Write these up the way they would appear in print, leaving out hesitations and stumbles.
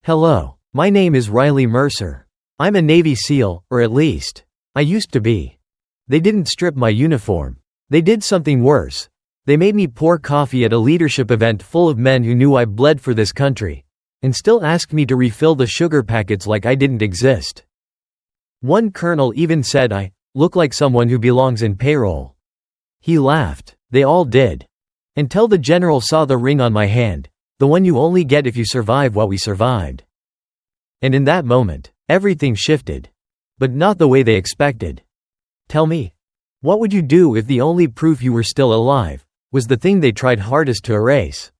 Hello. My name is Riley Mercer. I'm a Navy SEAL, or at least, I used to be. They didn't strip my uniform. They did something worse. They made me pour coffee at a leadership event full of men who knew I bled for this country, and still asked me to refill the sugar packets like I didn't exist. One colonel even said I look like someone who belongs in payroll. He laughed. They all did. Until the general saw the ring on my hand, the one you only get if you survive what we survived. And in that moment, everything shifted. But not the way they expected. Tell me, what would you do if the only proof you were still alive was the thing they tried hardest to erase?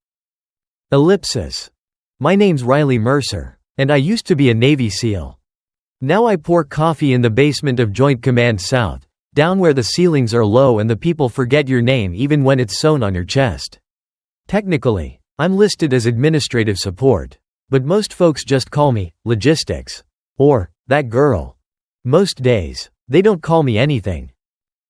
Ellipsis. My name's Riley Mercer, and I used to be a Navy SEAL. Now I pour coffee in the basement of Joint Command South, down where the ceilings are low and the people forget your name even when it's sewn on your chest. Technically, I'm listed as administrative support, but most folks just call me logistics, or that girl. Most days, they don't call me anything.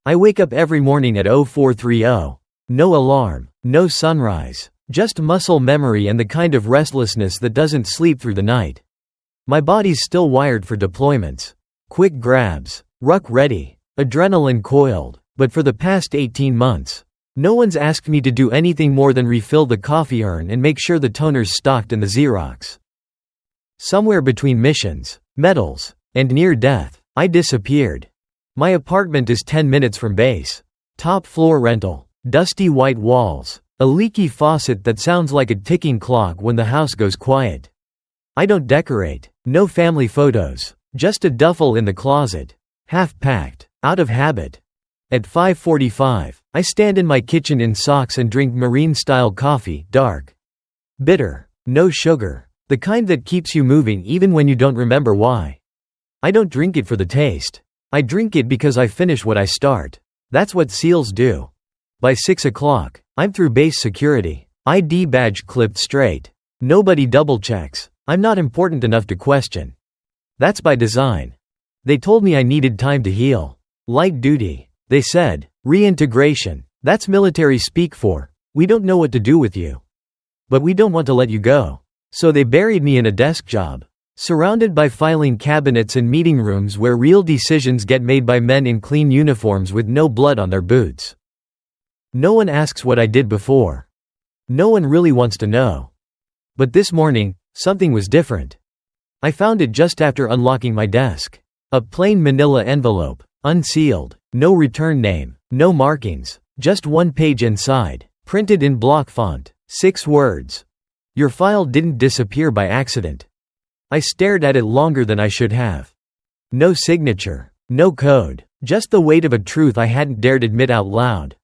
I wake up every morning at 0430. No alarm, no sunrise, just muscle memory and the kind of restlessness that doesn't sleep through the night. My body's still wired for deployments. Quick grabs, ruck ready, adrenaline coiled, but for the past 18 months, no one's asked me to do anything more than refill the coffee urn and make sure the toner's stocked in the Xerox. Somewhere between missions, medals, and near death, I disappeared. My apartment is 10 minutes from base. Top floor rental, dusty white walls, a leaky faucet that sounds like a ticking clock when the house goes quiet. I don't decorate, no family photos, just a duffel in the closet, half packed, out of habit. At 5:45, I stand in my kitchen in socks and drink marine-style coffee, dark, bitter, no sugar, the kind that keeps you moving even when you don't remember why. I don't drink it for the taste. I drink it because I finish what I start. That's what SEALs do. By 6 o'clock, I'm through base security, ID badge clipped straight. Nobody double-checks. I'm not important enough to question. That's by design. They told me I needed time to heal. Light duty. They said, reintegration. That's military speak for, we don't know what to do with you. But we don't want to let you go. So they buried me in a desk job, surrounded by filing cabinets and meeting rooms where real decisions get made by men in clean uniforms with no blood on their boots. No one asks what I did before. No one really wants to know. But this morning, something was different. I found it just after unlocking my desk. A plain manila envelope, unsealed, no return name, no markings, just one page inside, printed in block font, 6 words. Your file didn't disappear by accident. I stared at it longer than I should have. No signature, no code, just the weight of a truth I hadn't dared admit out loud.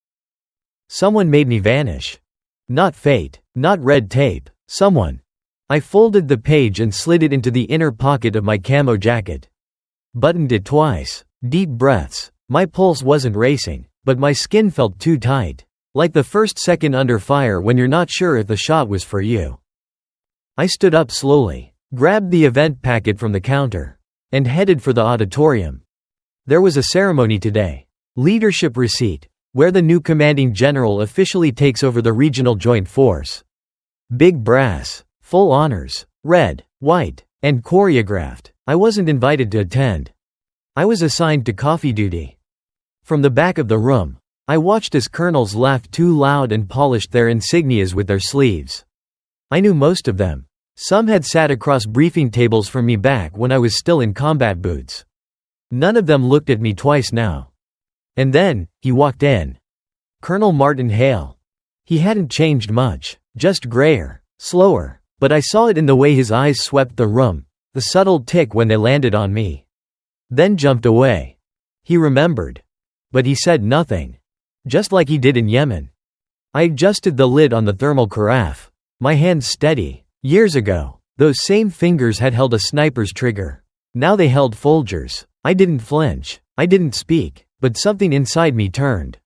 Someone made me vanish. Not fate, not red tape, someone. I folded the page and slid it into the inner pocket of my camo jacket. Buttoned it twice. Deep breaths. My pulse wasn't racing, but my skin felt too tight. Like the first second under fire when you're not sure if the shot was for you. I stood up slowly, grabbed the event packet from the counter, and headed for the auditorium. There was a ceremony today. Leadership receipt, where the new commanding general officially takes over the regional joint force. Big brass, full honors, red, white, and choreographed. I wasn't invited to attend. I was assigned to coffee duty. From the back of the room, I watched as colonels laughed too loud and polished their insignias with their sleeves. I knew most of them. Some had sat across briefing tables from me back when I was still in combat boots. None of them looked at me twice now. And then, he walked in. Colonel Martin Hale. He hadn't changed much, just grayer, slower, but I saw it in the way his eyes swept the room, the subtle tick when they landed on me. Then jumped away. He remembered. But he said nothing. Just like he did in Yemen. I adjusted the lid on the thermal carafe. My hands steady. Years ago, those same fingers had held a sniper's trigger. Now they held Folgers. I didn't flinch. I didn't speak. But something inside me turned.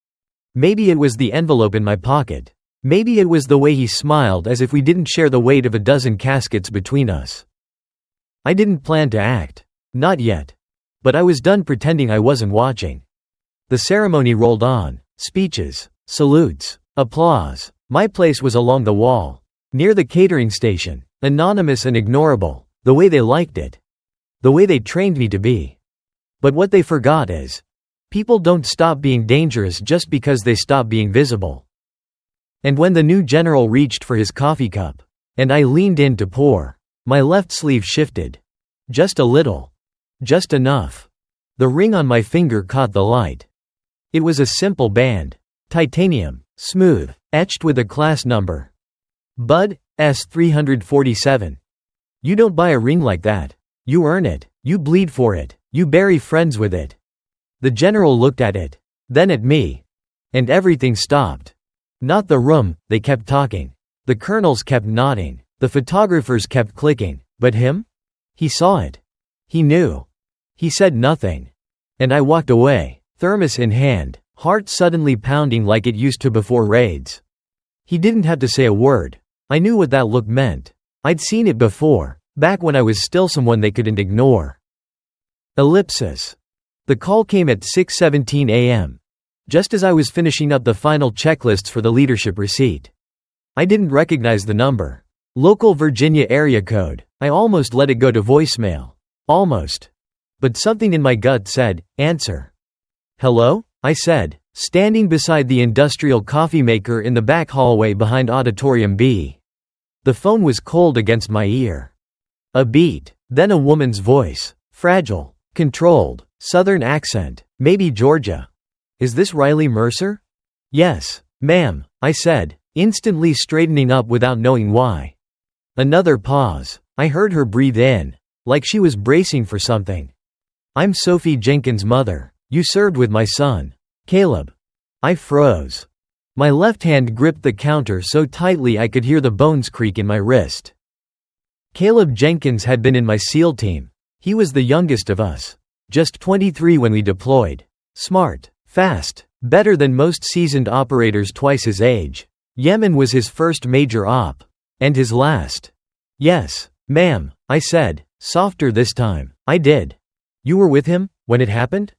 Maybe it was the envelope in my pocket. Maybe it was the way he smiled as if we didn't share the weight of a dozen caskets between us. I didn't plan to act. Not yet. But I was done pretending I wasn't watching. The ceremony rolled on. Speeches, salutes, applause. My place was along the wall, near the catering station, anonymous and ignorable, The way they liked it. The way they trained me to be. But what they forgot is, people don't stop being dangerous just because they stop being visible. And when the new general reached for his coffee cup, and I leaned in to pour, my left sleeve shifted. Just a little. Just enough. The ring on my finger caught the light. It was a simple band. Titanium. Smooth. Etched with a class number. Bud, S 347. You don't buy a ring like that. You earn it. You bleed for it. You bury friends with it. The general looked at it. Then at me. And everything stopped. Not the room, they kept talking. The colonels kept nodding. The photographers kept clicking. But him? He saw it. He knew. He said nothing. And I walked away, thermos in hand, heart suddenly pounding like it used to before raids. He didn't have to say a word. I knew what that look meant. I'd seen it before, back when I was still someone they couldn't ignore. Ellipsis. The call came at 6:17 a.m. Just as I was finishing up the final checklists for the leadership receipt. I didn't recognize the number. Local Virginia area code. I almost let it go to voicemail. Almost. But something in my gut said, answer. Hello? I said, standing beside the industrial coffee maker in the back hallway behind Auditorium B. The phone was cold against my ear. A beat, then a woman's voice. Fragile, controlled, southern accent, maybe Georgia. Is this Riley Mercer? Yes, ma'am, I said, instantly straightening up without knowing why. Another pause. I heard her breathe in, like she was bracing for something. I'm Sophie Jenkins' mother. You served with my son, Caleb. I froze. My left hand gripped the counter so tightly I could hear the bones creak in my wrist. Caleb Jenkins had been in my SEAL team. He was the youngest of us. Just 23 when we deployed. Smart, fast, better than most seasoned operators twice his age. Yemen was his first major op. And his last. Yes, ma'am, I said, softer this time. I did. You were with him, when it happened?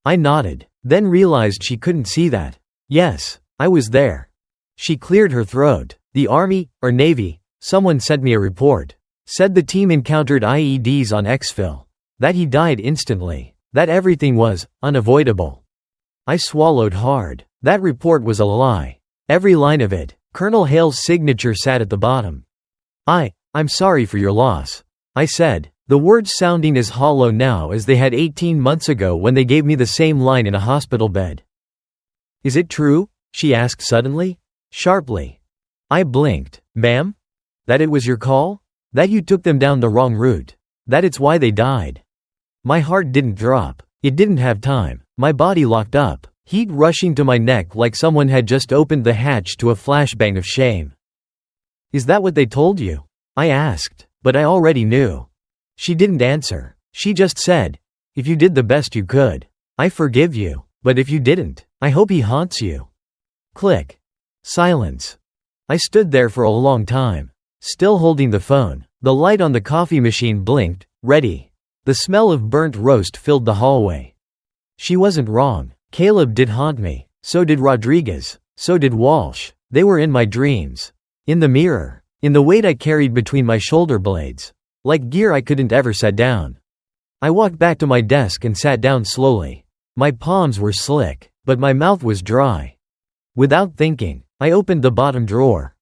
I nodded, then realized she couldn't see that. Yes, I was there. She cleared her throat. The Army, or Navy, someone sent me a report. Said the team encountered IEDs on exfil. That he died instantly. That everything was unavoidable. I swallowed hard. That report was a lie. Every line of it. Colonel Hale's signature sat at the bottom. I'm sorry for your loss. I said, the words sounding as hollow now as they had 18 months ago when they gave me the same line in a hospital bed. Is it true? She asked suddenly. Sharply. I blinked. Ma'am? That it was your call? That you took them down the wrong route? That it's why they died? My heart didn't drop. It didn't have time. My body locked up. Heat rushing to my neck like someone had just opened the hatch to a flashbang of shame. Is that what they told you? I asked, but I already knew. She didn't answer. She just said, if you did the best you could, I forgive you, but if you didn't, I hope he haunts you. Click. Silence. I stood there for a long time, still holding the phone. The light on the coffee machine blinked, ready. The smell of burnt roast filled the hallway. She wasn't wrong. Caleb did haunt me. So did Rodriguez. So did Walsh. They were in my dreams. In the mirror. In the weight I carried between my shoulder blades. Like gear I couldn't ever set down. I walked back to my desk and sat down slowly. My palms were slick, but my mouth was dry. Without thinking, I opened the bottom drawer.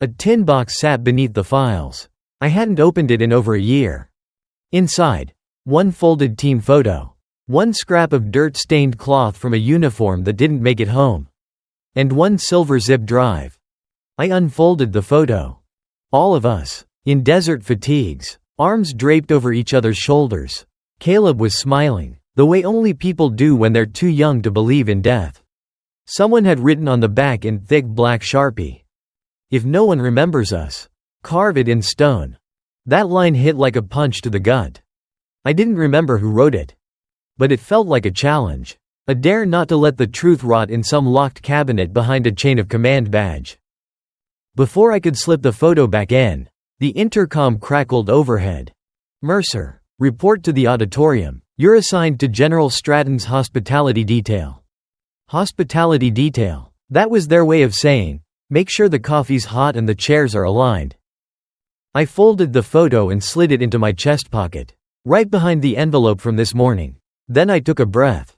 A tin box sat beneath the files. I hadn't opened it in over a year. Inside, one folded team photo. One scrap of dirt-stained cloth from a uniform that didn't make it home. And one silver zip drive. I unfolded the photo. All of us, in desert fatigues, arms draped over each other's shoulders. Caleb was smiling, the way only people do when they're too young to believe in death. Someone had written on the back in thick black Sharpie. If no one remembers us, carve it in stone. That line hit like a punch to the gut. I didn't remember who wrote it. But it felt like a challenge. A dare not to let the truth rot in some locked cabinet behind a chain of command badge. Before I could slip the photo back in, the intercom crackled overhead. Mercer, report to the auditorium. You're assigned to General Stratton's hospitality detail. Hospitality detail. That was their way of saying, make sure the coffee's hot and the chairs are aligned. I folded the photo and slid it into my chest pocket, right behind the envelope from this morning. Then I took a breath.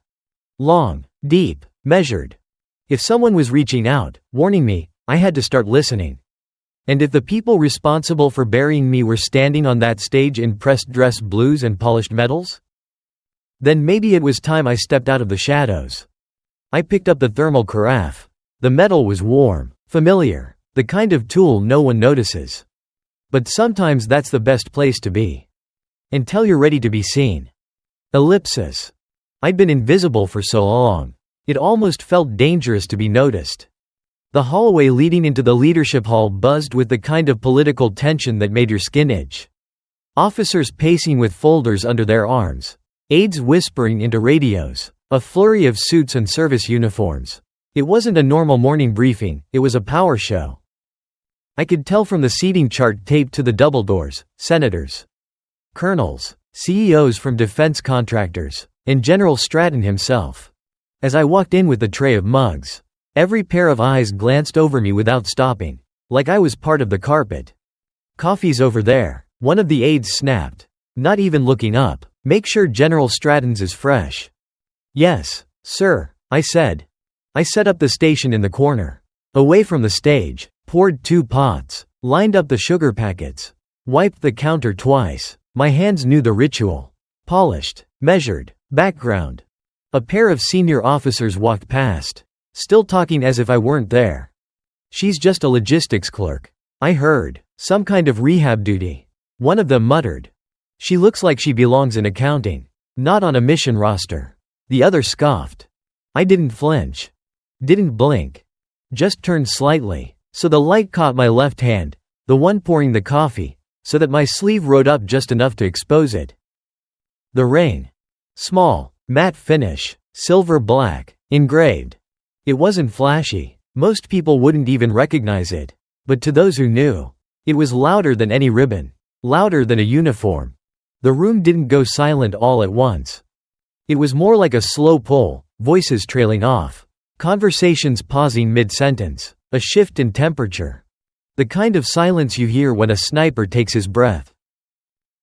Long, deep, measured. If someone was reaching out, warning me, I had to start listening. And if the people responsible for burying me were standing on that stage in pressed dress blues and polished metals? Then maybe it was time I stepped out of the shadows. I picked up the thermal carafe. The metal was warm, familiar, the kind of tool no one notices. But sometimes that's the best place to be. Until you're ready to be seen. Ellipsis. I'd been invisible for so long. It almost felt dangerous to be noticed. The hallway leading into the leadership hall buzzed with the kind of political tension that made your skin itch. Officers pacing with folders under their arms. Aides whispering into radios. A flurry of suits and service uniforms. It wasn't a normal morning briefing, it was a power show. I could tell from the seating chart taped to the double doors, senators, colonels, CEOs from defense contractors, and General Stratton himself. As I walked in with the tray of mugs, every pair of eyes glanced over me without stopping, like I was part of the carpet. "Coffee's over there," one of the aides snapped, not even looking up. "Make sure General Stratton's is fresh." "Yes, sir," I said. I set up the station in the corner, away from the stage. Poured 2 pots, lined up the sugar packets, wiped the counter twice. My hands knew the ritual. Polished, measured, background. A pair of senior officers walked past, still talking as if I weren't there. "She's just a logistics clerk," I heard. "Some kind of rehab duty," one of them muttered. "She looks like she belongs in accounting, not on a mission roster." The other scoffed. I didn't flinch. Didn't blink. Just turned slightly. So the light caught my left hand, the one pouring the coffee, so that my sleeve rode up just enough to expose it. The ring. Small, matte finish, silver black, engraved. It wasn't flashy. Most people wouldn't even recognize it. But to those who knew, it was louder than any ribbon. Louder than a uniform. The room didn't go silent all at once. It was more like a slow pull, voices trailing off. Conversations pausing mid-sentence. A shift in temperature. The kind of silence you hear when a sniper takes his breath.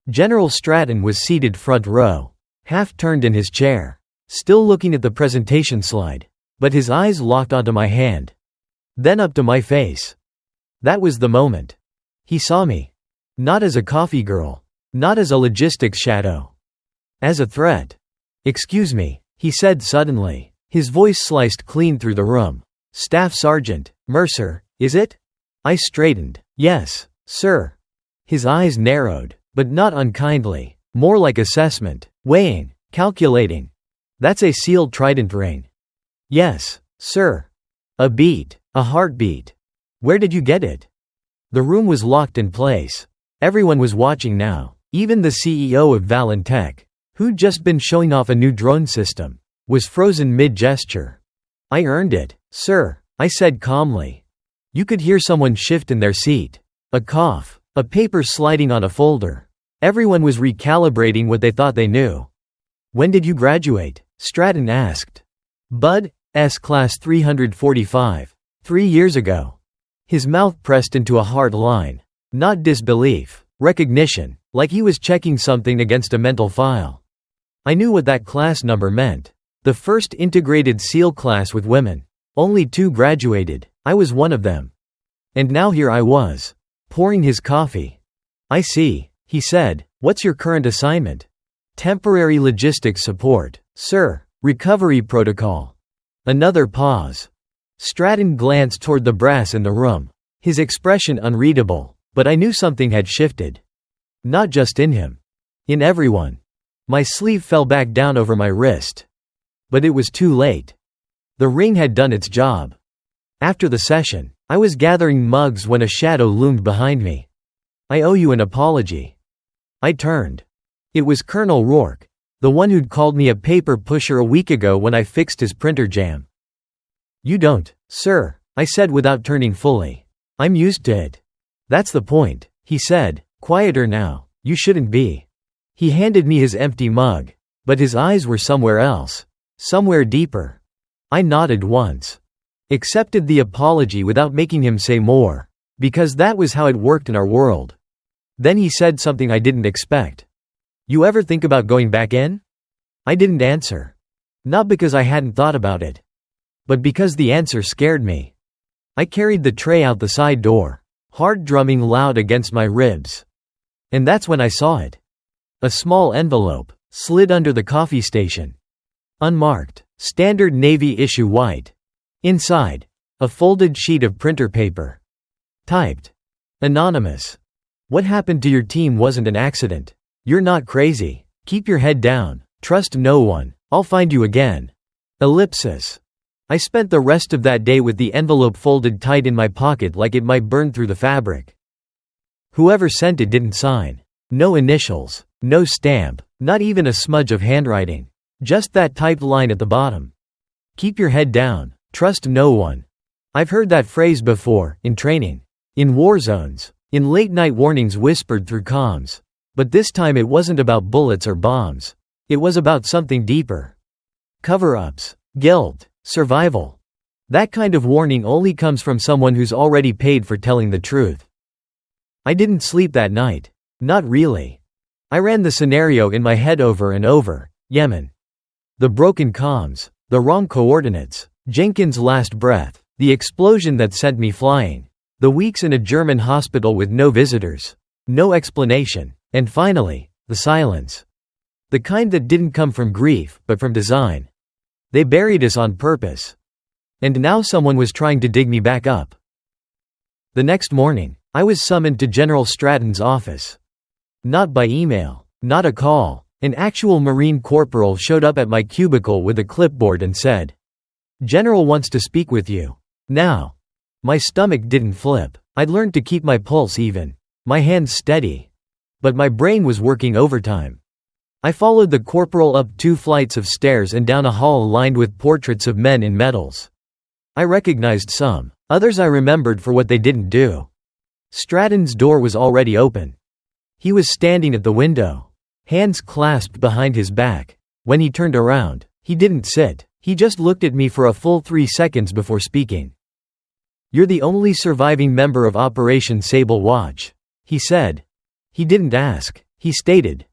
General Stratton was seated front row, half turned in his chair, still looking at the presentation slide, but his eyes locked onto my hand. Then up to my face. That was the moment. He saw me. Not as a coffee girl. Not as a logistics shadow. As a threat. "Excuse me," he said suddenly. His voice sliced clean through the room. "Staff Sergeant Mercer, is it?" I straightened. "Yes, sir." His eyes narrowed, but not unkindly, more like assessment, weighing, calculating. "That's a sealed trident ring." "Yes, sir." A beat, a heartbeat. "Where did you get it?" The room was locked in place. Everyone was watching now, even the CEO of Valentech, who'd just been showing off a new drone system, was frozen mid-gesture. "I earned it, sir," I said calmly. You could hear someone shift in their seat. A cough. A paper sliding on a folder. Everyone was recalibrating what they thought they knew. "When did you graduate?" Stratton asked. "Bud, S. Class 345. 3 years ago." His mouth pressed into a hard line. Not disbelief. Recognition. Like he was checking something against a mental file. I knew what that class number meant. The first integrated SEAL class with women. Only 2 graduated. I was one of them. And now here I was, pouring his coffee. "I see," he said. "What's your current assignment?" "Temporary logistics support, sir. Recovery protocol." Another pause. Stratton glanced toward the brass in the room. His expression unreadable, but I knew something had shifted. Not just in him. In everyone. My sleeve fell back down over my wrist. But it was too late. The ring had done its job. After the session, I was gathering mugs when a shadow loomed behind me. "I owe you an apology." I turned. It was Colonel Rourke, the one who'd called me a paper pusher a week ago when I fixed his printer jam. "You don't, sir," I said without turning fully. "I'm used to it." "That's the point," he said, quieter now. "You shouldn't be." He handed me his empty mug, but his eyes were somewhere else. Somewhere deeper. I nodded once. Accepted the apology without making him say more, because that was how it worked in our world. Then he said something I didn't expect. "You ever think about going back in?" I didn't answer. Not because I hadn't thought about it, but because the answer scared me. I carried the tray out the side door, heart drumming loud against my ribs. And that's when I saw it. A small envelope, slid under the coffee station. Unmarked, standard Navy issue white. Inside, a folded sheet of printer paper. Typed, "Anonymous. What happened to your team wasn't an accident. You're not crazy. Keep your head down. Trust no one. I'll find you again." Ellipsis. I spent the rest of that day with the envelope folded tight in my pocket like it might burn through the fabric. Whoever sent it didn't sign. No initials, no stamp, not even a smudge of handwriting. Just that typed line at the bottom. "Keep your head down. Trust no one." I've heard that phrase before, in training. In war zones. In late-night warnings whispered through comms. But this time it wasn't about bullets or bombs. It was about something deeper. Cover-ups. Guilt. Survival. That kind of warning only comes from someone who's already paid for telling the truth. I didn't sleep that night. Not really. I ran the scenario in my head over and over. Yemen. The broken comms. The wrong coordinates. Jenkins' last breath. The explosion that sent me flying. The weeks in a German hospital with no visitors. No explanation. And finally, the silence. The kind that didn't come from grief, but from design. They buried us on purpose. And now someone was trying to dig me back up. The next morning, I was summoned to General Stratton's office. Not by email. Not a call. An actual Marine corporal showed up at my cubicle with a clipboard and said, "General wants to speak with you. Now." My stomach didn't flip. I'd learned to keep my pulse even. My hands steady. But my brain was working overtime. I followed the corporal up 2 flights of stairs and down a hall lined with portraits of men in medals. I recognized some. Others I remembered for what they didn't do. Stratton's door was already open. He was standing at the window, hands clasped behind his back. When he turned around, he didn't sit. He just looked at me for a full 3 seconds before speaking. "You're the only surviving member of Operation Sable Watch," he said. He didn't ask. He stated.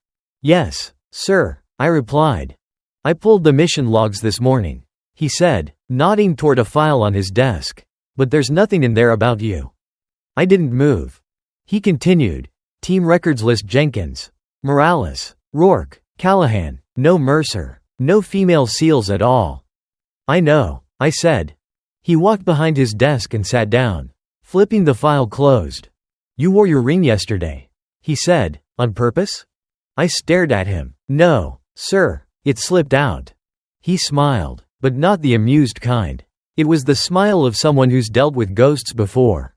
"Yes, sir," I replied. "I pulled the mission logs this morning," he said, nodding toward a file on his desk. "But there's nothing in there about you." I didn't move. He continued. "Team records list Jenkins, Morales, Rourke, Callahan, no Mercer, no female SEALs at all." "I know," I said. He walked behind his desk and sat down, flipping the file closed. "You wore your ring yesterday," he said. "On purpose?" I stared at him. "No, sir, it slipped out." He smiled, but not the amused kind. It was the smile of someone who's dealt with ghosts before.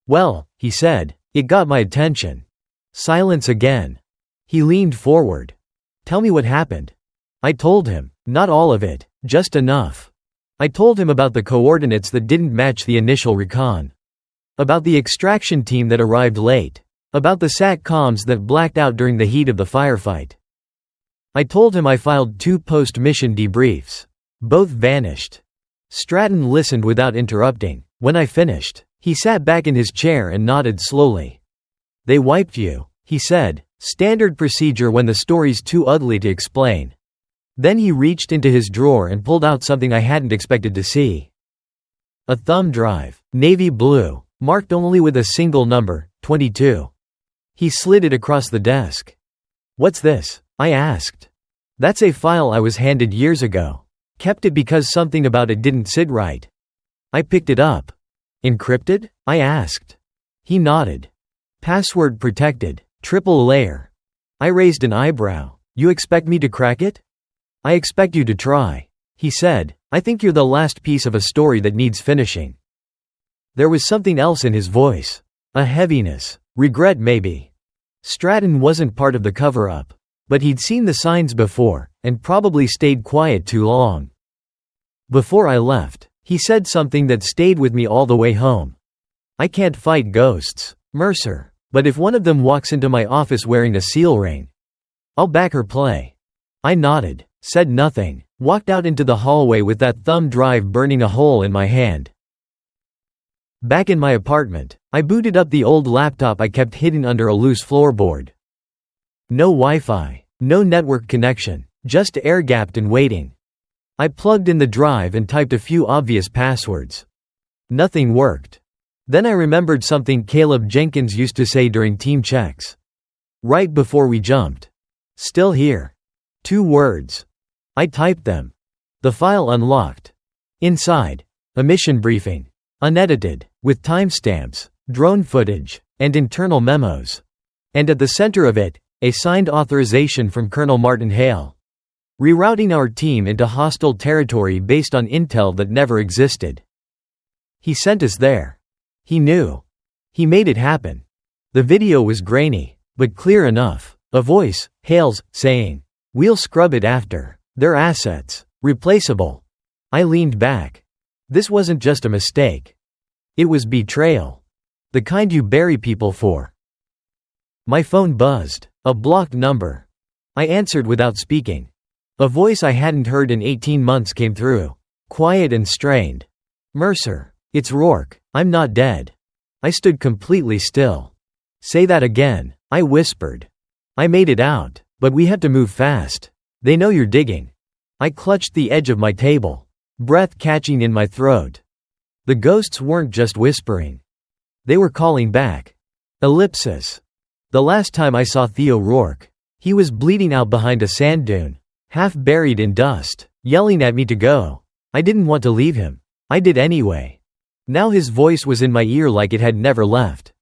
"Well," he said, "it got my attention." Silence again. He leaned forward. "Tell me what happened." I told him. Not all of it, just enough. I told him about the coordinates that didn't match the initial recon. About the extraction team that arrived late. About the SAT comms that blacked out during the heat of the firefight. I told him I filed 2 post-mission debriefs. Both vanished. Stratton listened without interrupting. When I finished, he sat back in his chair and nodded slowly. "They wiped you," he said. "Standard procedure when the story's too ugly to explain." Then he reached into his drawer and pulled out something I hadn't expected to see. A thumb drive, navy blue, marked only with a single number, 22. He slid it across the desk. "What's this?" I asked. "That's a file I was handed years ago. Kept it because something about it didn't sit right." I picked it up. "Encrypted?" I asked. He nodded. "Password protected, triple layer." I raised an eyebrow. "You expect me to crack it?" "I expect you to try," he said. "I think you're the last piece of a story that needs finishing." There was something else in his voice. A heaviness. Regret maybe. Stratton wasn't part of the cover-up. But he'd seen the signs before, and probably stayed quiet too long. Before I left, he said something that stayed with me all the way home. "I can't fight ghosts, Mercer, but if one of them walks into my office wearing a SEAL ring, I'll back her play." I nodded, said nothing, walked out into the hallway with that thumb drive burning a hole in my hand. Back in my apartment, I booted up the old laptop I kept hidden under a loose floorboard. No Wi-Fi, no network connection, just air-gapped and waiting. I plugged in the drive and typed a few obvious passwords. Nothing worked. Then I remembered something Caleb Jenkins used to say during team checks. Right before we jumped. Still here. 2 words. I typed them. The file unlocked. Inside, a mission briefing. Unedited, with timestamps, drone footage, and internal memos. And at the center of it, a signed authorization from Colonel Martin Hale. Rerouting our team into hostile territory based on intel that never existed. He sent us there. He knew. He made it happen. The video was grainy, but clear enough. A voice, Hale's, saying, "We'll scrub it after. They're assets. Replaceable." I leaned back. This wasn't just a mistake. It was betrayal. The kind you bury people for. My phone buzzed. A blocked number. I answered without speaking. A voice I hadn't heard in 18 months came through. Quiet and strained. "Mercer, it's Rourke. I'm not dead." I stood completely still. "Say that again," I whispered. "I made it out, but we have to move fast. They know you're digging." I clutched the edge of my table, breath catching in my throat. The ghosts weren't just whispering. They were calling back. Ellipsis. The last time I saw Theo Rourke, he was bleeding out behind a sand dune, half buried in dust, yelling at me to go. I didn't want to leave him. I did anyway. Now his voice was in my ear like it had never left.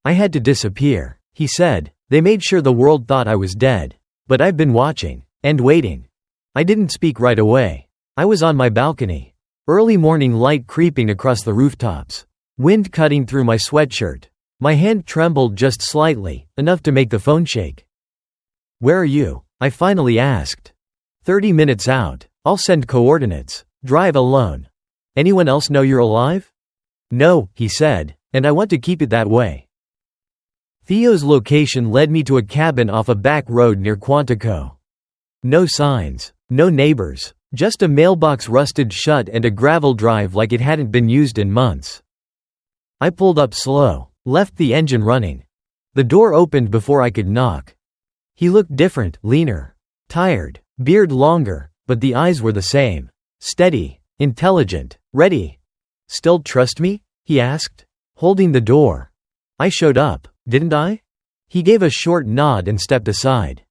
"I had to disappear," he said. "They made sure the world thought I was dead. But I've been watching. And waiting." I didn't speak right away. I was on my balcony. Early morning light creeping across the rooftops. Wind cutting through my sweatshirt. My hand trembled just slightly, enough to make the phone shake. "Where are you?" I finally asked. 30 minutes out. I'll send coordinates. Drive alone. "Anyone else know you're alive?" "No," he said, "and I want to keep it that way." Theo's location led me to a cabin off a back road near Quantico. No signs, no neighbors, just a mailbox rusted shut and a gravel drive like it hadn't been used in months. I pulled up slow, left the engine running. The door opened before I could knock. He looked different, leaner, tired, beard longer, but the eyes were the same. Steady, intelligent, ready. "Still trust me?" he asked, holding the door. I showed up, didn't I? He gave a short nod and stepped aside.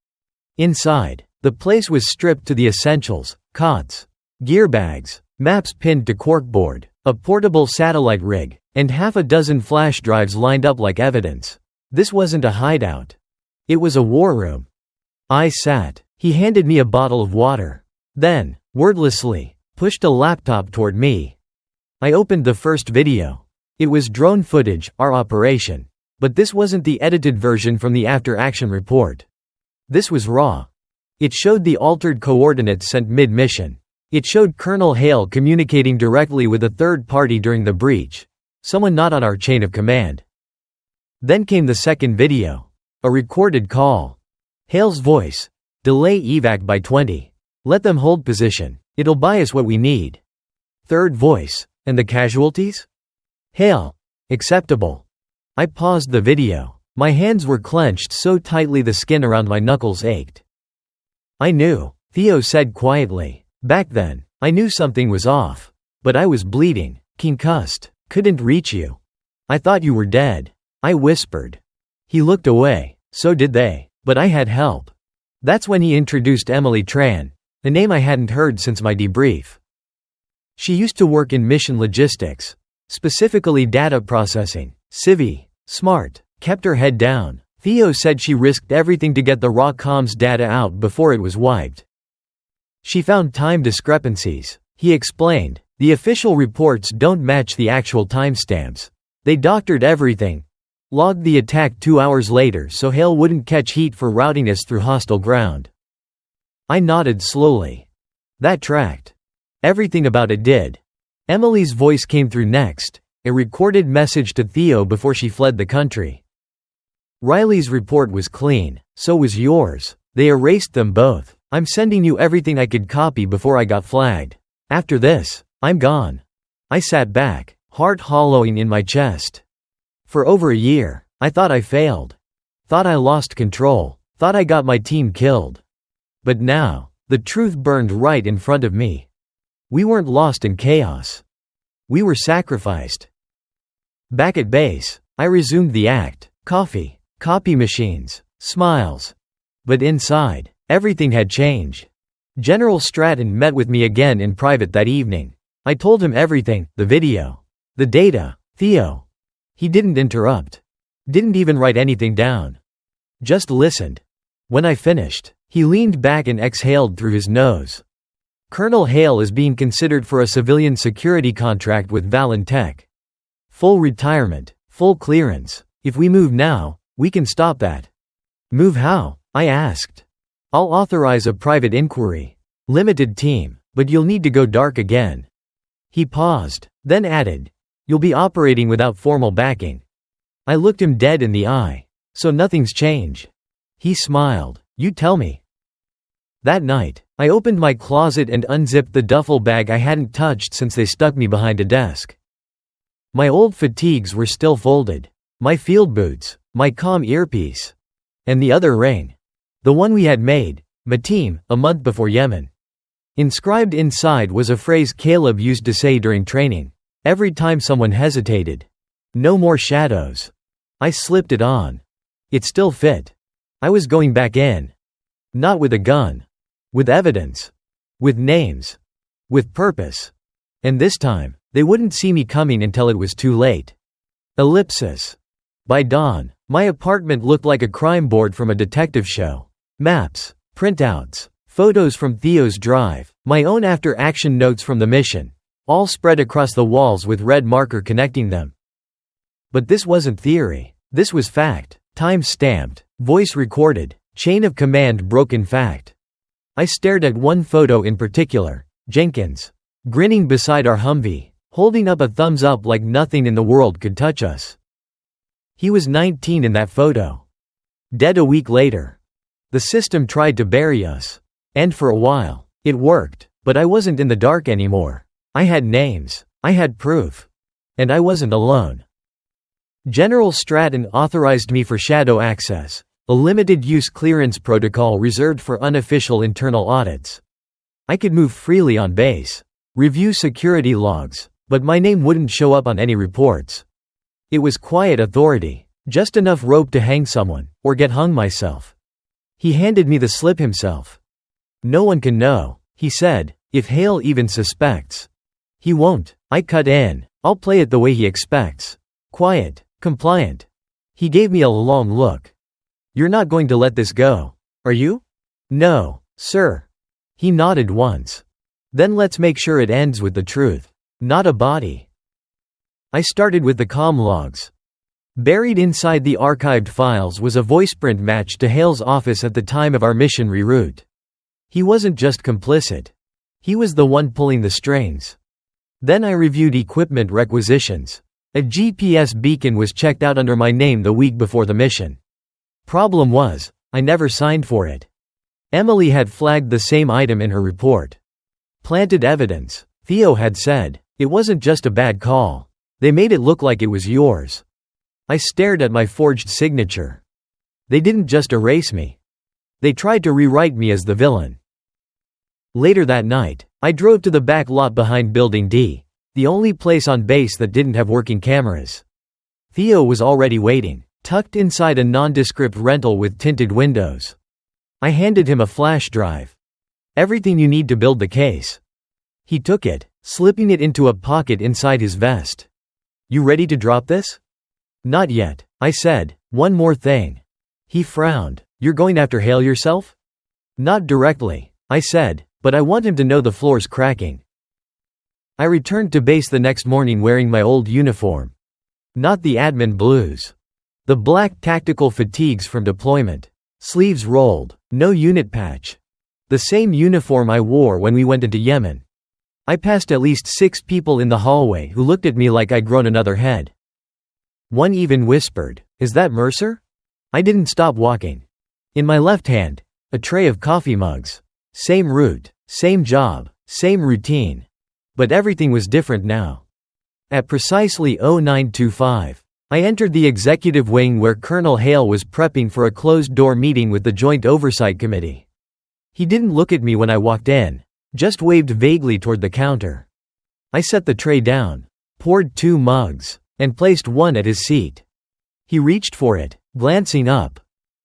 Inside, the place was stripped to the essentials: cots, gear bags, maps pinned to corkboard, a portable satellite rig, and half a dozen flash drives lined up like evidence. This wasn't a hideout. It was a war room. I sat. He handed me a bottle of water. Then, wordlessly, pushed a laptop toward me. I opened the first video. It was drone footage, our operation. But this wasn't the edited version from the after-action report. This was raw. It showed the altered coordinates sent mid-mission. It showed Colonel Hale communicating directly with a third party during the breach. Someone not on our chain of command. Then came the second video. A recorded call. Hale's voice. "Delay evac by 20. Let them hold position. It'll buy us what we need." Third voice. "And the casualties?" Hale. "Acceptable." I paused the video. My hands were clenched so tightly the skin around my knuckles ached. "I knew," Theo said quietly. "Back then, I knew something was off. But I was bleeding, concussed, couldn't reach you. I thought you were dead," I whispered. He looked away. So did they. But I had help. That's when he introduced Emily Tran, a name I hadn't heard since my debrief. She used to work in mission logistics, specifically data processing. Civvy, smart, kept her head down. Theo said she risked everything to get the raw comms data out before it was wiped. She found time discrepancies, he explained. The official reports don't match the actual timestamps. They doctored everything. Logged the attack 2 hours later so Hale wouldn't catch heat for routing us through hostile ground. I nodded slowly. That tracked. Everything about it did. Emily's voice came through next. A recorded message to Theo before she fled the country. "Riley's report was clean. So was yours. They erased them both. I'm sending you everything I could copy before I got flagged. After this, I'm gone." I sat back, heart hollowing in my chest. For over a year, I thought I failed. Thought I lost control. Thought I got my team killed. But now, the truth burned right in front of me. We weren't lost in chaos. We were sacrificed. Back at base, I resumed the act. Coffee, copy machines, smiles. But inside, everything had changed. General Stratton met with me again in private that evening. I told him everything, the video, the data, Theo. He didn't interrupt. Didn't even write anything down. Just listened. When I finished, he leaned back and exhaled through his nose. Colonel Hale is being considered for a civilian security contract with Valentech. Full retirement, full clearance. If we move now, we can stop that. Move how? I asked. I'll authorize a private inquiry. Limited team, but you'll need to go dark again. He paused, then added, you'll be operating without formal backing. I looked him dead in the eye. So nothing's changed. He smiled. You tell me. That night, I opened my closet and unzipped the duffel bag I hadn't touched since they stuck me behind a desk. My old fatigues were still folded. My field boots, my comm earpiece. And the other ring. The one we had made, Matim, a month before Yemen. Inscribed inside was a phrase Caleb used to say during training. Every time someone hesitated. No more shadows. I slipped it on. It still fit. I was going back in. Not with a gun. With evidence. With names. With purpose. And this time, they wouldn't see me coming until it was too late. Ellipsis. By dawn, my apartment looked like a crime board from a detective show. Maps, printouts, photos from Theo's drive, my own after-action notes from the mission, all spread across the walls with red marker connecting them. But this wasn't theory. This was fact. Time-stamped, voice recorded, chain of command broken fact. I stared at one photo in particular, Jenkins, grinning beside our Humvee, holding up a thumbs up like nothing in the world could touch us. He was 19 in that photo. Dead a week later. The system tried to bury us. And for a while, it worked, but I wasn't in the dark anymore. I had names. I had proof. And I wasn't alone. General Stratton authorized me for shadow access, a limited-use clearance protocol reserved for unofficial internal audits. I could move freely on base, review security logs, but my name wouldn't show up on any reports. It was quiet authority, just enough rope to hang someone, or get hung myself. He handed me the slip himself. No one can know, he said, if Hale even suspects. He won't. I cut in. I'll play it the way he expects. Quiet. Compliant. He gave me a long look. You're not going to let this go, are you? No, sir. He nodded once. Then let's make sure it ends with the truth, not a body. I started with the comm logs. Buried inside the archived files was a voiceprint match to Hale's office at the time of our mission reroute. He wasn't just complicit. He was the one pulling the strings. Then I reviewed equipment requisitions. A GPS beacon was checked out under my name the week before the mission. Problem was, I never signed for it. Emily had flagged the same item in her report. Planted evidence, Theo had said. It wasn't just a bad call. They made it look like it was yours. I stared at my forged signature. They didn't just erase me. They tried to rewrite me as the villain. Later that night, I drove to the back lot behind Building D. The only place on base that didn't have working cameras. Theo was already waiting, tucked inside a nondescript rental with tinted windows. I handed him a flash drive. Everything you need to build the case. He took it, slipping it into a pocket inside his vest. You ready to drop this? Not yet, I said. One more thing. He frowned. You're going after Hale yourself? Not directly, I said, but I want him to know the floor's cracking. I returned to base the next morning wearing my old uniform. Not the admin blues. The black tactical fatigues from deployment. Sleeves rolled, no unit patch. The same uniform I wore when we went into Yemen. I passed at least 6 people in the hallway who looked at me like I'd grown another head. One even whispered, "Is that Mercer?" I didn't stop walking. In my left hand, a tray of coffee mugs. Same route, same job, same routine. But everything was different now. At precisely 0925, I entered the executive wing where Colonel Hale was prepping for a closed-door meeting with the Joint Oversight Committee. He didn't look at me when I walked in, just waved vaguely toward the counter. I set the tray down, poured 2 mugs, and placed one at his seat. He reached for it, glancing up,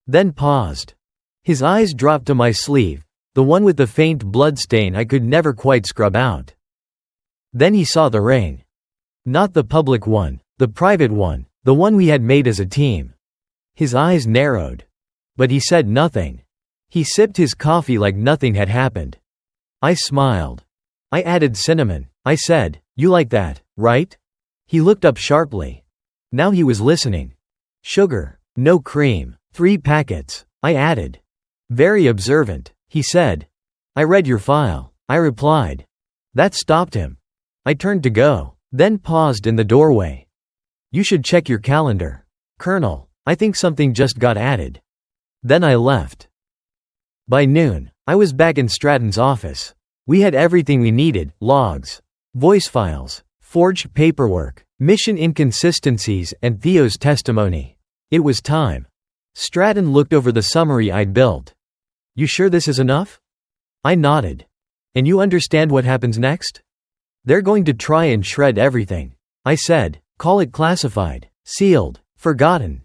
then paused. His eyes dropped to my sleeve, the one with the faint bloodstain I could never quite scrub out. Then he saw the ring. Not the public one, the private one, the one we had made as a team. His eyes narrowed. But he said nothing. He sipped his coffee like nothing had happened. I smiled. I added cinnamon. I said, "You like that, right?" He looked up sharply. Now he was listening. "Sugar, no cream, 3 packets," I added. "Very observant," he said. "I read your file," I replied. That stopped him. I turned to go, then paused in the doorway. "You should check your calendar, Colonel. I think something just got added." Then I left. By noon, I was back in Stratton's office. We had everything we needed: logs, voice files, forged paperwork, mission inconsistencies, and Theo's testimony. It was time. Stratton looked over the summary I'd built. "You sure this is enough?" I nodded. "And you understand what happens next?" "They're going to try and shred everything," I said. "Call it classified, sealed, forgotten."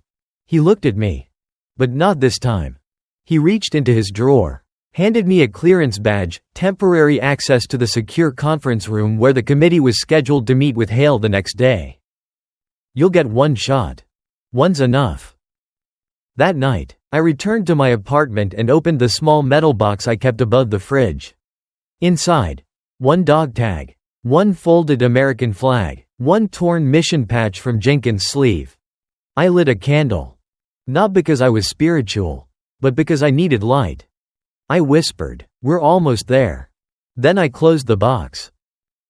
He looked at me. But not this time. He reached into his drawer, handed me a clearance badge, temporary access to the secure conference room where the committee was scheduled to meet with Hale the next day. "You'll get 1 shot. One's enough." That night, I returned to my apartment and opened the small metal box I kept above the fridge. Inside, 1 dog tag, 1 folded American flag, 1 torn mission patch from Jenkins' sleeve. I lit a candle. Not because I was spiritual, but because I needed light. I whispered, "We're almost there." Then I closed the box.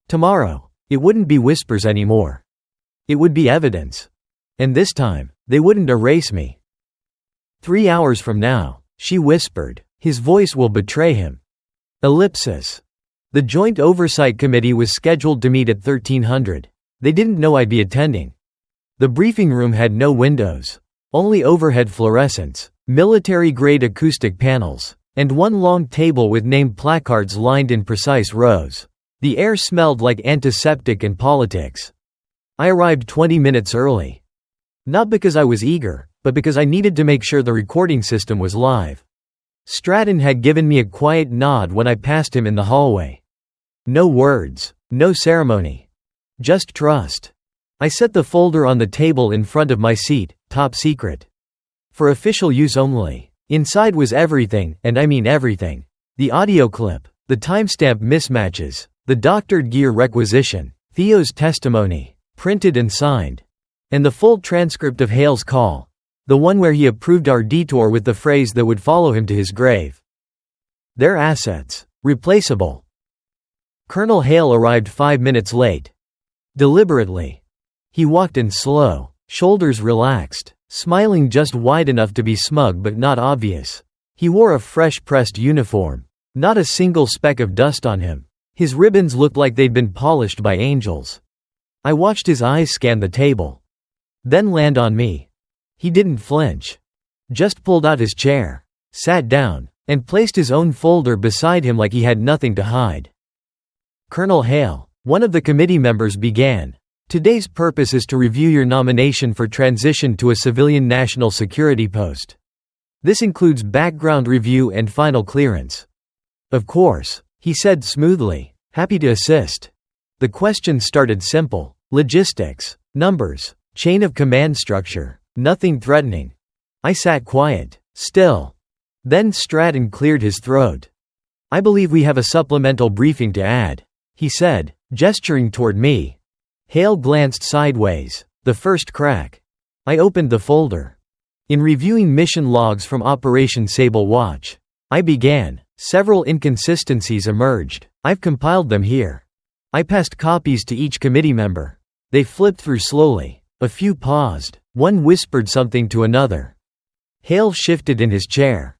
Tomorrow, it wouldn't be whispers anymore. It would be evidence. And this time, they wouldn't erase me. 3 hours from now, she whispered, his voice will betray him. Ellipsis. The Joint Oversight Committee was scheduled to meet at 1300. They didn't know I'd be attending. The briefing room had no windows. Only overhead fluorescents, military-grade acoustic panels, and 1 long table with name placards lined in precise rows. The air smelled like antiseptic and politics. I arrived 20 minutes early. Not because I was eager, but because I needed to make sure the recording system was live. Stratton had given me a quiet nod when I passed him in the hallway. No words, no ceremony. Just trust. I set the folder on the table in front of my seat, top secret. For official use only. Inside was everything, and I mean everything. The audio clip, the timestamp mismatches, the doctored gear requisition, Theo's testimony, printed and signed. And the full transcript of Hale's call. The one where he approved our detour with the phrase that would follow him to his grave. Their assets. Replaceable. Colonel Hale arrived 5 minutes late. Deliberately. He walked in slow, shoulders relaxed, smiling just wide enough to be smug but not obvious. He wore a fresh-pressed uniform. Not a single speck of dust on him. His ribbons looked like they'd been polished by angels. I watched his eyes scan the table. Then land on me. He didn't flinch. Just pulled out his chair, sat down, and placed his own folder beside him like he had nothing to hide. "Colonel Hale," one of the committee members began, "today's purpose is to review your nomination for transition to a civilian national security post. This includes background review and final clearance." "Of course," he said smoothly, "happy to assist." The questions started simple: logistics, numbers, chain of command structure. Nothing threatening. I sat quiet, still. Then Stratton cleared his throat. "I believe we have a supplemental briefing to add," he said, gesturing toward me. Hale glanced sideways. The first crack. I opened the folder. In reviewing mission logs from Operation Sable Watch, I began. Several inconsistencies emerged. I've compiled them here. I passed copies to each committee member. They flipped through slowly. A few paused. One whispered something to another. Hale shifted in his chair.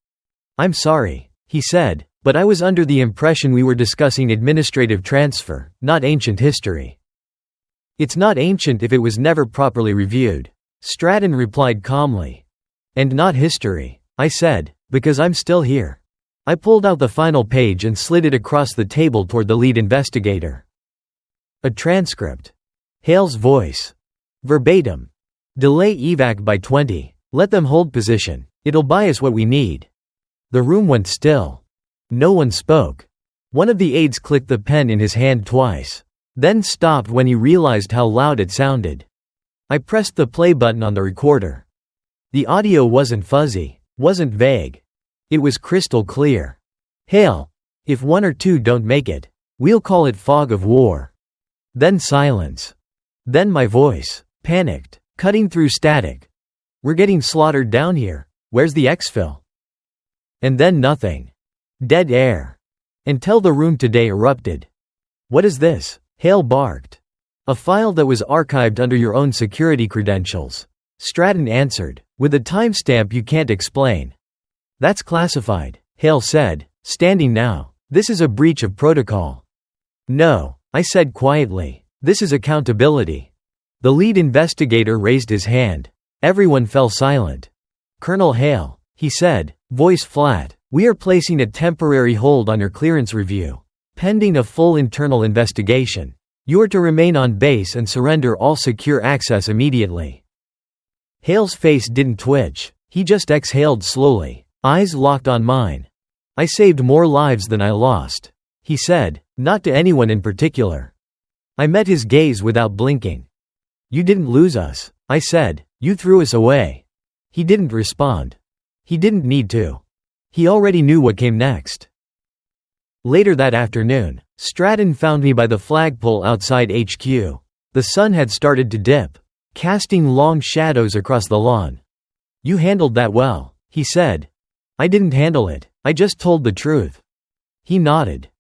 "I'm sorry," he said, "but I was under the impression we were discussing administrative transfer, not ancient history." "It's not ancient if it was never properly reviewed," Stratton replied calmly. And not history, I said, because I'm still here. I pulled out the final page and slid it across the table toward the lead investigator. A transcript. Hale's voice. Verbatim. Delay evac by 20. Let them hold position. It'll buy us what we need. The room went still. No one spoke. One of the aides clicked the pen in his hand twice, then stopped when he realized how loud it sounded. I pressed the play button on the recorder. The audio wasn't fuzzy, wasn't vague. It was crystal clear. Hale, if one or two don't make it, we'll call it fog of war. Then silence. Then my voice, panicked, cutting through static. We're getting slaughtered down here. Where's the exfil? And then nothing. Dead air. Until the room today erupted. What is this? Hale barked. A file that was archived under your own security credentials. Stratton answered, with a timestamp you can't explain. That's classified, Hale said, standing now. This is a breach of protocol. No, I said quietly. This is accountability. The lead investigator raised his hand. Everyone fell silent. Colonel Hale, he said, voice flat, we are placing a temporary hold on your clearance review. Pending a full internal investigation. You are to remain on base and surrender all secure access immediately. Hale's face didn't twitch. He just exhaled slowly, eyes locked on mine. I saved more lives than I lost, he said, not to anyone in particular. I met his gaze without blinking. You didn't lose us, I said, you threw us away. He didn't respond. He didn't need to. He already knew what came next. Later that afternoon, Stratton found me by the flagpole outside HQ. The sun had started to dip, casting long shadows across the lawn. You handled that well, he said. I didn't handle it, I just told the truth. He nodded.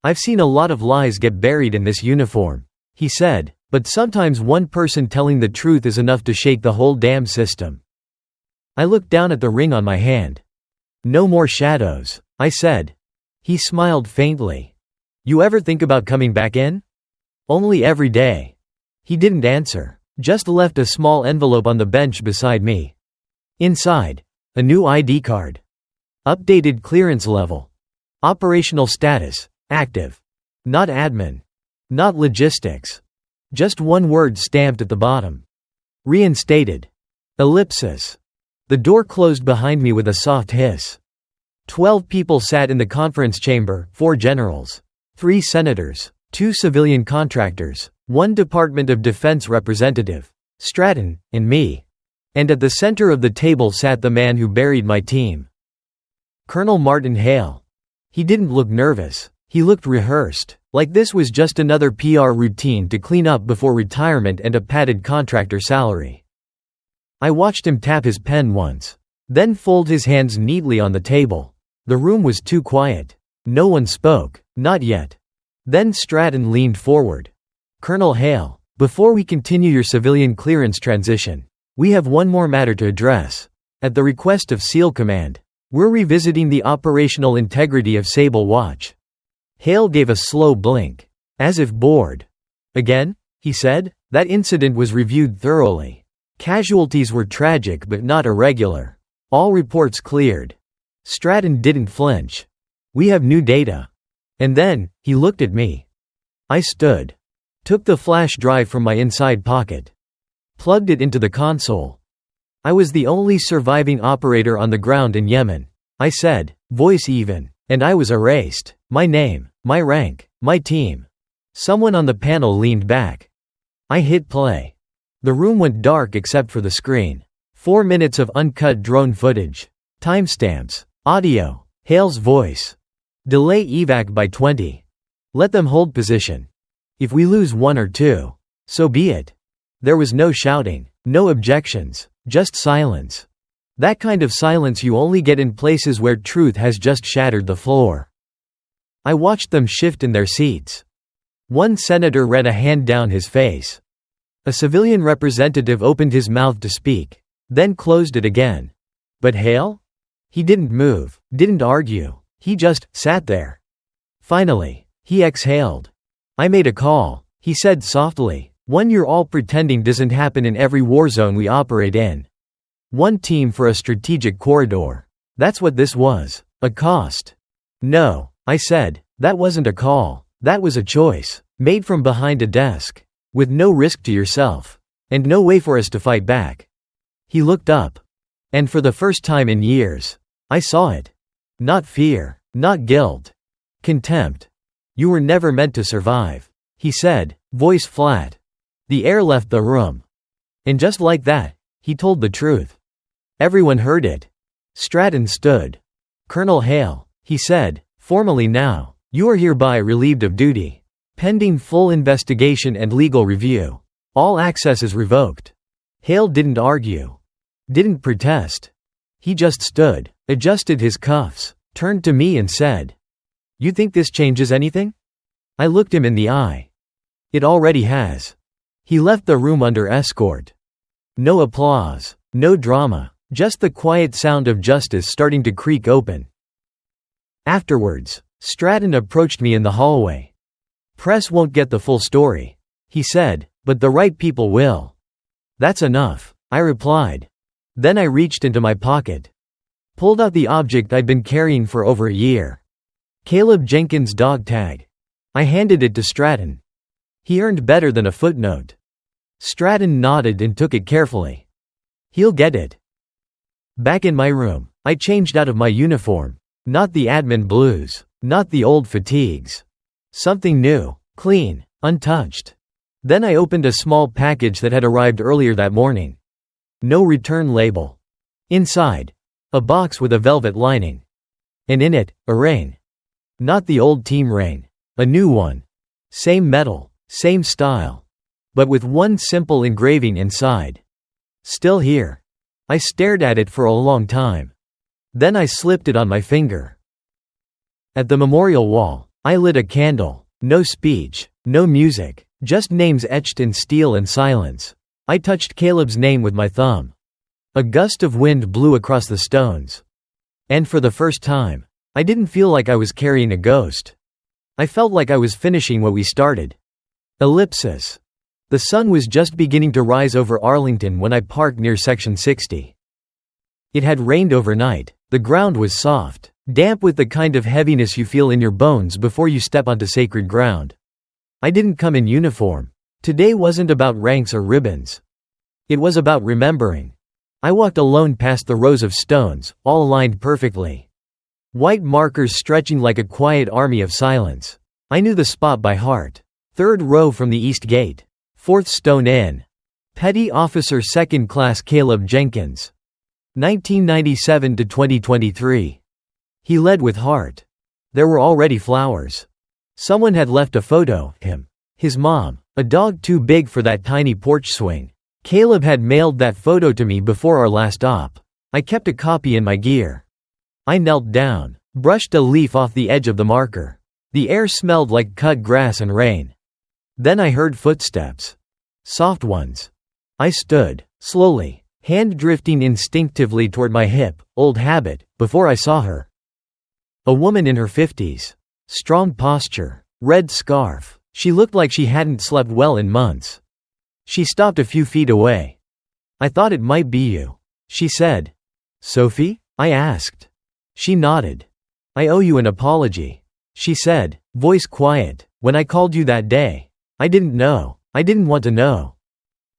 I've seen a lot of lies get buried in this uniform, he said, but sometimes one person telling the truth is enough to shake the whole damn system. I looked down at the ring on my hand. No more shadows, I said. He smiled faintly. You ever think about coming back in? Only every day. He didn't answer, just left a small envelope on the bench beside me. Inside, a new ID card. Updated clearance level. Operational status, active. Not admin. Not logistics. Just one word stamped at the bottom. Reinstated. Ellipsis. The door closed behind me with a soft hiss. 12 people sat in the conference chamber, 4 generals, 3 senators, 2 civilian contractors, 1 Department of Defense representative, Stratton, and me. And at the center of the table sat the man who buried my team. Colonel Martin Hale. He didn't look nervous, he looked rehearsed, like this was just another PR routine to clean up before retirement and a padded contractor salary. I watched him tap his pen once, then fold his hands neatly on the table. The room was too quiet. No one spoke, not yet. Then Stratton leaned forward. Colonel Hale, before we continue your civilian clearance transition, we have one more matter to address. At the request of SEAL Command, we're revisiting the operational integrity of Sable Watch. Hale gave a slow blink, as if bored. Again, he said, that incident was reviewed thoroughly. Casualties were tragic but not irregular. All reports cleared. Stratton didn't flinch. We have new data. And then, he looked at me. I stood. Took the flash drive from my inside pocket. Plugged it into the console. I was the only surviving operator on the ground in Yemen, I said, voice even, and I was erased. My name, my rank, my team. Someone on the panel leaned back. I hit play. The room went dark except for the screen. 4 minutes of uncut drone footage. Timestamps. Audio. Hale's voice. Delay evac by 20. Let them hold position. If we lose 1 or 2, so be it. There was no shouting, no objections, just silence. That kind of silence you only get in places where truth has just shattered the floor. I watched them shift in their seats. One senator read a hand down his face. A civilian representative opened his mouth to speak, then closed it again. But Hale? He didn't move, didn't argue, he just sat there. Finally, he exhaled. I made a call, he said softly, One you're all pretending doesn't happen in every war zone we operate in. One team for a strategic corridor. That's what this was. A cost. No, I said, that wasn't a call. That was a choice. Made from behind a desk. With no risk to yourself. And no way for us to fight back. He looked up. And for the first time in years, I saw it. Not fear. Not guilt. Contempt. You were never meant to survive, he said, voice flat. The air left the room. And just like that, he told the truth. Everyone heard it. Stratton stood. Colonel Hale, he said, formally now, you are hereby relieved of duty. Pending full investigation and legal review. All access is revoked. Hale didn't argue. Didn't protest. He just stood, adjusted his cuffs, turned to me and said, "You think this changes anything?" I looked him in the eye. "It already has." He left the room under escort. No applause, no drama, just the quiet sound of justice starting to creak open. Afterwards, Stratton approached me in the hallway. "Press won't get the full story," he said, "but the right people will." "That's enough," I replied. Then I reached into my pocket. Pulled out the object I'd been carrying for over a year. Caleb Jenkins' dog tag. I handed it to Stratton. He earned better than a footnote. Stratton nodded and took it carefully. "He'll get it." Back in my room, I changed out of my uniform. Not the admin blues. Not the old fatigues. Something new, clean, untouched. Then I opened a small package that had arrived earlier that morning. No return label. Inside, a box with a velvet lining. And in it, a ring. Not the old team ring. A new one. Same metal, same style. But with one simple engraving inside. Still here. I stared at it for a long time. Then I slipped it on my finger. At the memorial wall, I lit a candle. No speech, no music, just names etched in steel and silence. I touched Caleb's name with my thumb. A gust of wind blew across the stones. And for the first time, I didn't feel like I was carrying a ghost. I felt like I was finishing what we started. Ellipsis. The sun was just beginning to rise over Arlington when I parked near Section 60. It had rained overnight. The ground was soft, damp with the kind of heaviness you feel in your bones before you step onto sacred ground. I didn't come in uniform. Today wasn't about ranks or ribbons. It was about remembering. I walked alone past the rows of stones, all aligned perfectly. White markers stretching like a quiet army of silence. I knew the spot by heart. 3rd row from the east gate. 4th stone in. Petty Officer 2nd Class Caleb Jenkins. 1997 to 2023. He led with heart. There were already flowers. Someone had left a photo, him. His mom. A dog too big for that tiny porch swing. Caleb had mailed that photo to me before our last op. I kept a copy in my gear. I knelt down, brushed a leaf off the edge of the marker. The air smelled like cut grass and rain. Then I heard footsteps. Soft ones. I stood, slowly, hand drifting instinctively toward my hip, old habit, before I saw her. A woman in her 50s. Strong posture. Red scarf. She looked like she hadn't slept well in months. She stopped a few feet away. "I thought it might be you," she said. "Sophie?" I asked. She nodded. "I owe you an apology," she said, voice quiet. "When I called you that day, I didn't know. I didn't want to know."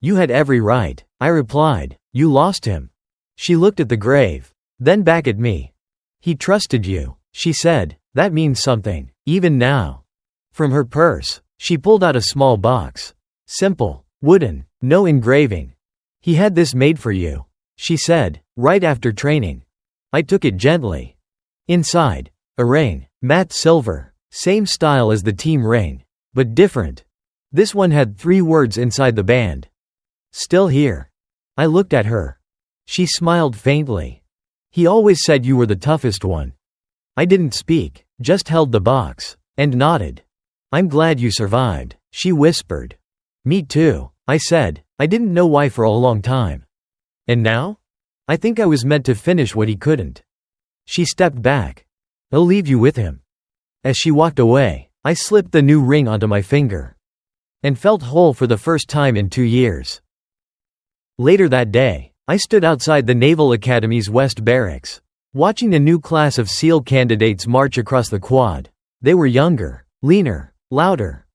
"You had every right," I replied. "You lost him." She looked at the grave, then back at me. "He trusted you," she said. "That means something, even now." From her purse, she pulled out a small box. Simple, wooden, no engraving. "He had this made for you," she said, "right after training." I took it gently. Inside, a ring, matte silver, same style as the team ring, but different. This one had 3 words inside the band. "Still here." I looked at her. She smiled faintly. "He always said you were the toughest one." I didn't speak, just held the box, and nodded. "I'm glad you survived," she whispered. "Me too," I said. I didn't know why for a long time. "And now?" "I think I was meant to finish what he couldn't." She stepped back. "I'll leave you with him." As she walked away, I slipped the new ring onto my finger. and felt whole for the first time in 2 years. Later that day, I stood outside the Naval Academy's West Barracks, watching a new class of SEAL candidates march across the quad. They were younger, leaner, louder.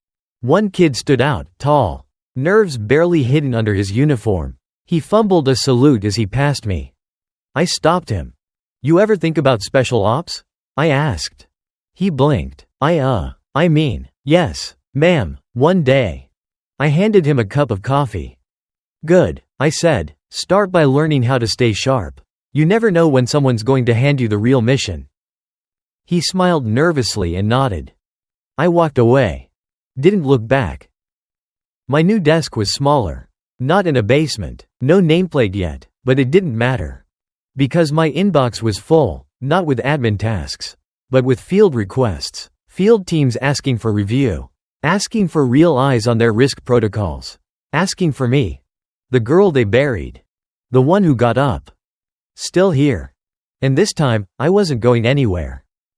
One kid stood out, tall, nerves barely hidden under his uniform. He fumbled a salute as he passed me. I stopped him. "You ever think about special ops?" I asked. He blinked. I mean, yes, ma'am, one day." I handed him a cup of coffee. "Good," I said. "Start by learning how to stay sharp. You never know when someone's going to hand you the real mission." He smiled nervously and nodded. I walked away. Didn't look back. My new desk was smaller. Not in a basement, no nameplate yet, but it didn't matter. Because my inbox was full, not with admin tasks, but with field requests, field teams asking for review, asking for real eyes on their risk protocols, asking for me. The girl they buried. The one who got up. Still here. And this time, I wasn't going anywhere.